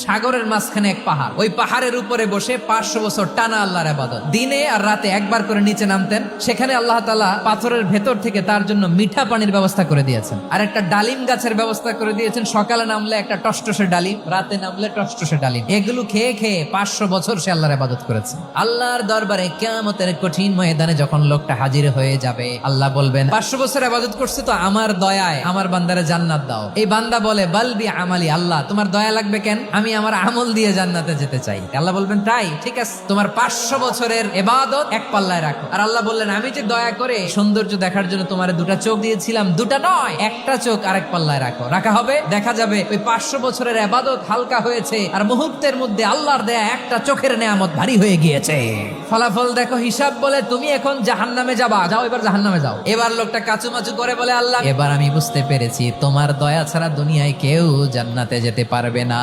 সাগরের মাঝখানে এক পাহাড়, ওই পাহাড়ের উপরে বসে 500 বছর টানা আল্লাহর ইবাদত। দিনে আর রাতে একবার করে নিচে নামতেন। সেখানে আল্লাহ তাআলা পাথরের ভেতর থেকে তার জন্য মিঠা পানির ব্যবস্থা করে দিয়েছেন, আর একটা ডালিম গাছের ব্যবস্থা করে দিয়েছেন। সকালে নামলে একটা টসটসে ডালিম, রাতে নামলে টসটসে ডালিম। এগুলো খেয়ে খেয়ে 500 বছর সে আল্লাহর ইবাদত করেছে। আল্লাহর দরবারে কিয়ামতের কঠিন ময়দানে যখন লোকটা হাজির হয়ে যাবে, আল্লাহ বলবেন 500 বছর ইবাদত করছে তো আমার দয়ায় আমার বান্দারে জান্নাত দাও। এই বান্দা বলে বালবি আমালি, আল্লাহ তোমার দয়া লাগবে কেন, আমি আমার আমল দিয়ে জান্নাতে যেতে চাই। আল্লাহ বলবেন তাই ঠিক আছে, তোমার 500 বছরের ইবাদত এক পাল্লায় রাখো। আর আল্লাহ বললেন আমি যে দয়া করে সৌন্দর্য দেখার জন্য তোমার দুটা চোখ দিয়েছিলাম, দুটা নয় একটা চোখ আরেক পাল্লায় রাখো। রাখা হবে, দেখা যাবে ওই 500 বছরের ইবাদত হালকা হয়েছে, আর মুহূর্তের মধ্যে আল্লাহর দেয়া একটা চোখের নেয়ামত ভারী হয়ে গিয়েছে। ফলাফল দেখো, হিসাব বলে তুমি এখন জাহান্নামে যাবা, যাও এবার জাহান্নামে যাও। এবার লোকটা কাচুমাচু করে বলে আল্লাহ এবার আমি বুঝতে পেরেছি তোমার দয়া ছাড়া দুনিয়ায় কেউ জান্নাতে যেতে পারবে না।